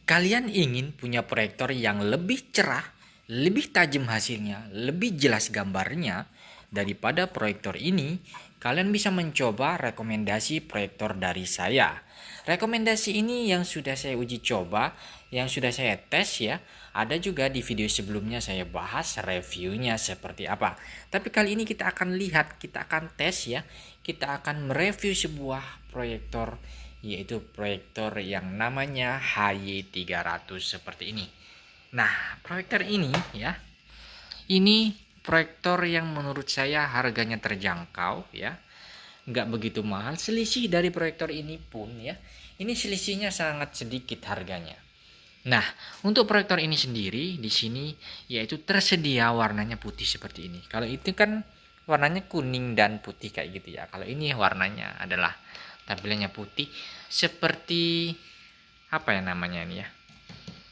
Kalian ingin punya proyektor yang lebih cerah, lebih tajam hasilnya, lebih jelas gambarnya daripada proyektor ini? Kalian bisa mencoba rekomendasi proyektor dari saya. Rekomendasi ini yang sudah saya uji coba, yang sudah saya tes ya. Ada juga di video sebelumnya saya bahas reviewnya seperti apa. Tapi kali ini kita akan lihat, kita akan tes ya. Kita akan mereview sebuah proyektor, yaitu proyektor yang namanya HY300 seperti ini. Nah, proyektor ini ya, ini proyektor yang menurut saya harganya terjangkau ya, nggak begitu mahal. Selisih dari proyektor ini pun ya, ini selisihnya sangat sedikit harganya. Nah, untuk proyektor ini sendiri di sini yaitu tersedia warnanya putih seperti ini. Kalau itu kan warnanya kuning dan putih kayak gitu ya. Kalau ini warnanya adalah tampilannya putih seperti apa ya namanya ini ya?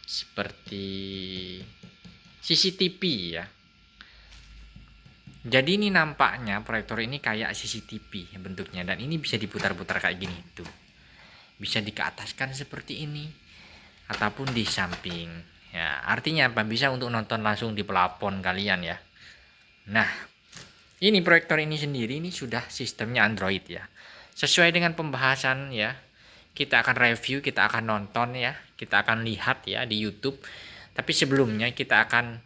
Seperti CCTV ya. Jadi ini nampaknya proyektor ini kayak CCTV bentuknya, dan ini bisa diputar-putar kayak gini tuh. Bisa dikeataskan seperti ini ataupun di samping. Ya, artinya apa? Bisa untuk nonton langsung di plafon kalian ya. Nah, ini proyektor ini sendiri ini sudah sistemnya Android ya. Sesuai dengan pembahasan ya, kita akan review, kita akan nonton ya, kita akan lihat ya di YouTube. Tapi sebelumnya kita akan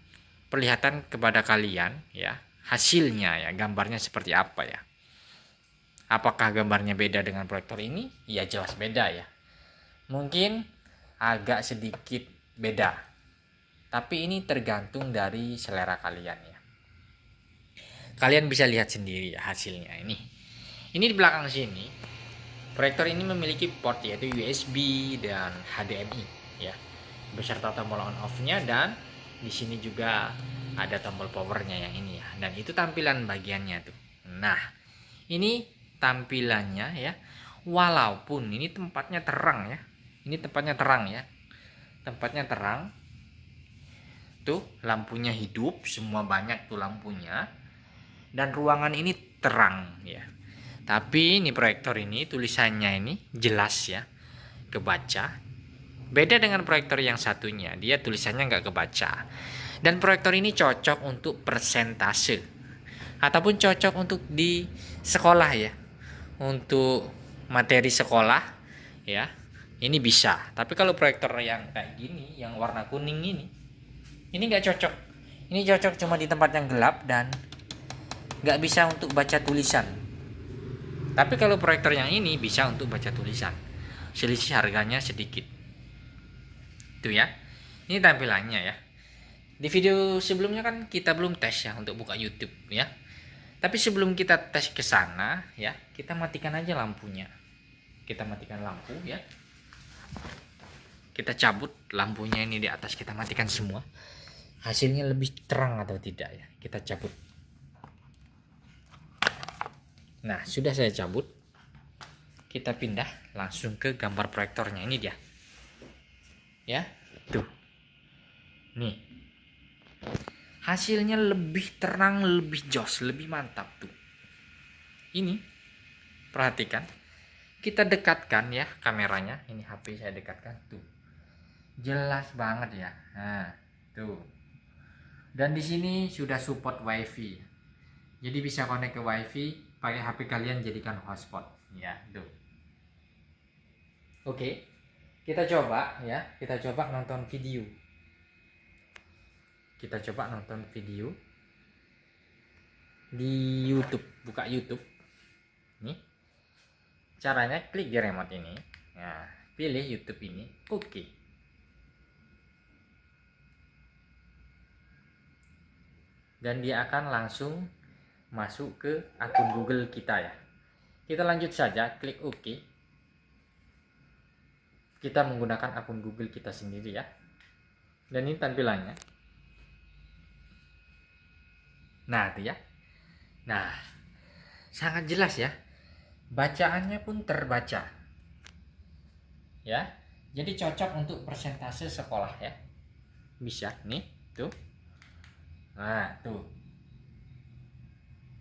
perlihatkan kepada kalian ya hasilnya ya, gambarnya seperti apa ya. Apakah gambarnya beda dengan proyektor ini? Ya jelas beda ya. Mungkin agak sedikit beda. Tapi ini tergantung dari selera kalian ya. Kalian bisa lihat sendiri ya hasilnya ini. Ini di belakang sini, proyektor ini memiliki port yaitu USB dan HDMI ya, beserta tombol on off-nya, dan di sini juga ada tombol powernya yang ini ya. Dan itu tampilan bagiannya tuh. Nah, ini tampilannya ya. Walaupun ini tempatnya terang ya. Ini tempatnya terang ya. Tempatnya terang. Tuh, lampunya hidup, semua banyak tuh lampunya. Dan ruangan ini terang ya. Tapi ini proyektor ini tulisannya ini jelas ya, kebaca. Beda dengan proyektor yang satunya, dia tulisannya nggak kebaca. Dan proyektor ini cocok untuk persentase ataupun cocok untuk di sekolah ya, untuk materi sekolah ya. Ini bisa. Tapi kalau proyektor yang kayak gini, yang warna kuning ini nggak cocok. Ini cocok cuma di tempat yang gelap dan nggak bisa untuk baca tulisan. Tapi kalau proyektor yang ini bisa untuk baca tulisan. Selisih harganya sedikit. Itu ya. Ini tampilannya ya. Di video sebelumnya kan kita belum tes ya untuk buka YouTube ya. Tapi sebelum kita tes ke sana ya, kita matikan aja lampunya. Kita matikan lampu ya. Kita cabut lampunya ini di atas, kita matikan semua. Hasilnya lebih terang atau tidak ya. Kita cabut. Nah, sudah saya cabut. Kita pindah langsung ke gambar proyektornya. Ini dia. Ya, tuh. Nih. Hasilnya lebih terang, lebih jos, lebih mantap tuh. Ini. Perhatikan. Kita dekatkan ya kameranya. Ini HP saya dekatkan tuh. Jelas banget ya. Nah, tuh. Dan di sini sudah support WiFi. Jadi bisa connect ke WiFi, pakai HP kalian jadikan hotspot. Ya, tuh. Oke. Kita coba ya, kita coba nonton video. Kita coba nonton video di YouTube, buka YouTube. Nih. Caranya klik di remote ini. Nah, pilih YouTube ini. Oke. Dan dia akan langsung masuk ke akun Google kita ya. Kita lanjut saja, klik OK. Kita menggunakan akun Google kita sendiri ya. Dan ini tampilannya. Nah, itu ya. Nah, sangat jelas ya. Bacaannya pun terbaca. Ya. Jadi cocok untuk persentase sekolah ya. Bisa nih, tuh. Nah, tuh.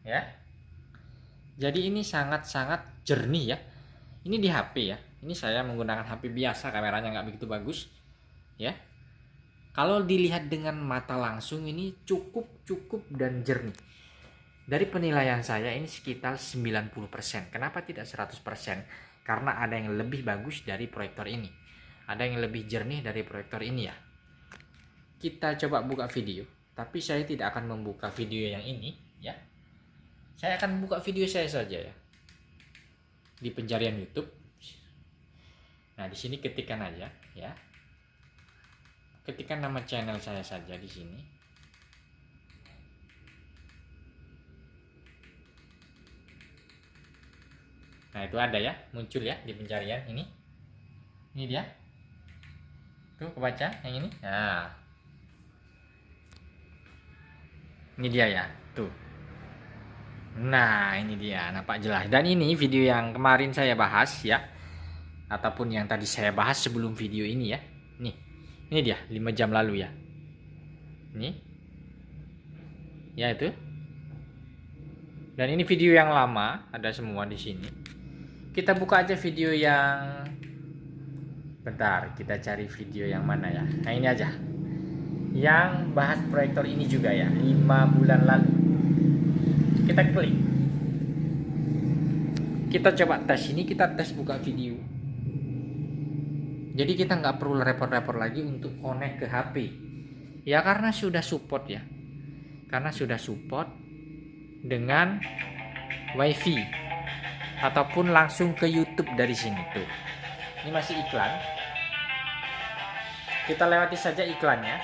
Ya. Jadi ini sangat-sangat jernih ya. Ini di HP ya. Ini saya menggunakan HP biasa, kameranya nggak begitu bagus. ya. Kalau dilihat dengan mata langsung ini cukup dan jernih. Dari penilaian saya ini sekitar 90%. Kenapa tidak 100%? Karena ada yang lebih bagus dari proyektor ini. Ada yang lebih jernih dari proyektor ini ya. Kita coba buka video, tapi saya tidak akan membuka video yang ini ya. Saya akan buka video saya saja ya. Di pencarian YouTube. Nah, di sini ketikkan aja ya. Ketikkan nama channel saya saja di sini. Nah, itu ada ya, muncul ya di pencarian ini. Ini dia. Tuh, kebaca yang ini. Nah. Ini dia ya, tuh. Nah, ini dia, nampak jelas. Dan ini video yang kemarin saya bahas ya. Ataupun yang tadi saya bahas sebelum video ini ya. Nih. Ini dia 5 jam lalu ya. Ini. Ya itu. Dan ini video yang lama, ada semua di sini. Kita buka aja video yang bentar, kita cari video yang mana ya. Nah, ini aja. Yang bahas proyektor ini juga ya, 5 bulan lalu. Kita klik. Kita coba tes ini, kita tes buka video. Jadi kita nggak perlu repot-repot lagi untuk connect ke HP. Ya karena sudah support ya. Karena sudah support dengan WiFi ataupun langsung ke YouTube dari sini tuh. Ini masih iklan. Kita lewati saja iklannya.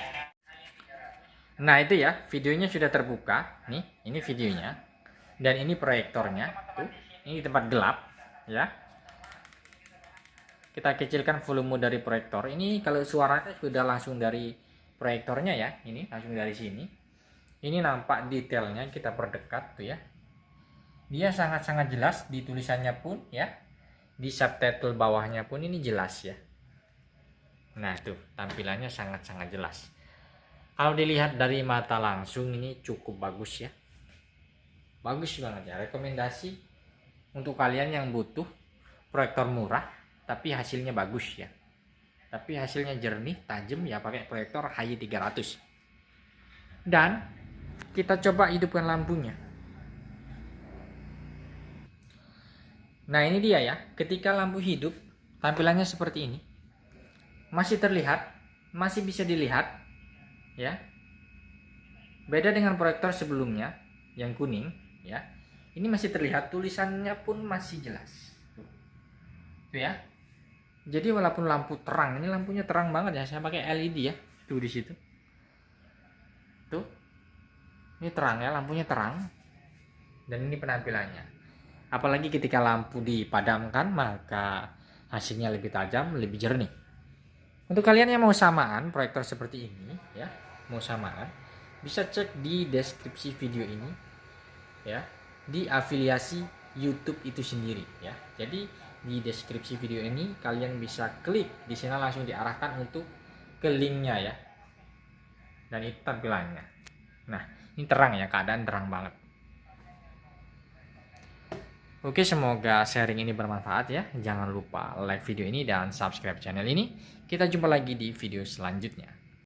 Nah, itu ya, videonya sudah terbuka. Nih, ini videonya. Dan ini proyektornya tuh. Ini tempat gelap ya. Kita kecilkan volume dari proyektor. Ini kalau suaranya sudah langsung dari proyektornya ya. Ini langsung dari sini. Ini nampak detailnya, kita perdekat tuh ya. Dia sangat-sangat jelas di tulisannya pun ya. Di subtitle bawahnya pun ini jelas ya. Nah, tuh tampilannya sangat-sangat jelas. Kalau dilihat dari mata langsung ini cukup bagus ya. Bagus banget ya. Rekomendasi untuk kalian yang butuh proyektor murah tapi hasilnya bagus ya. Tapi hasilnya jernih, tajam ya, pakai proyektor HY300. Dan kita coba hidupkan lampunya. Nah, ini dia ya. Ketika lampu hidup, tampilannya seperti ini. Masih terlihat, masih bisa dilihat ya. Beda dengan proyektor sebelumnya yang kuning ya. Ini masih terlihat, tulisannya pun masih jelas. Tuh ya. Jadi walaupun lampu terang, ini lampunya terang banget ya. Saya pakai LED ya. Tuh di situ. Tuh. Ini terang ya, lampunya terang. Dan ini penampilannya. Apalagi ketika lampu dipadamkan, maka hasilnya lebih tajam, lebih jernih. Untuk kalian yang mau samaan proyektor seperti ini ya, mau samaan, bisa cek di deskripsi video ini ya, di afiliasi YouTube itu sendiri ya. Jadi di deskripsi video ini kalian bisa klik di sini, langsung diarahkan untuk ke linknya ya. Dan itu tampilannya. Nah, ini terang ya, keadaan terang banget. Oke, semoga sharing ini bermanfaat ya. Jangan lupa like video ini dan subscribe channel ini. Kita jumpa lagi di video selanjutnya.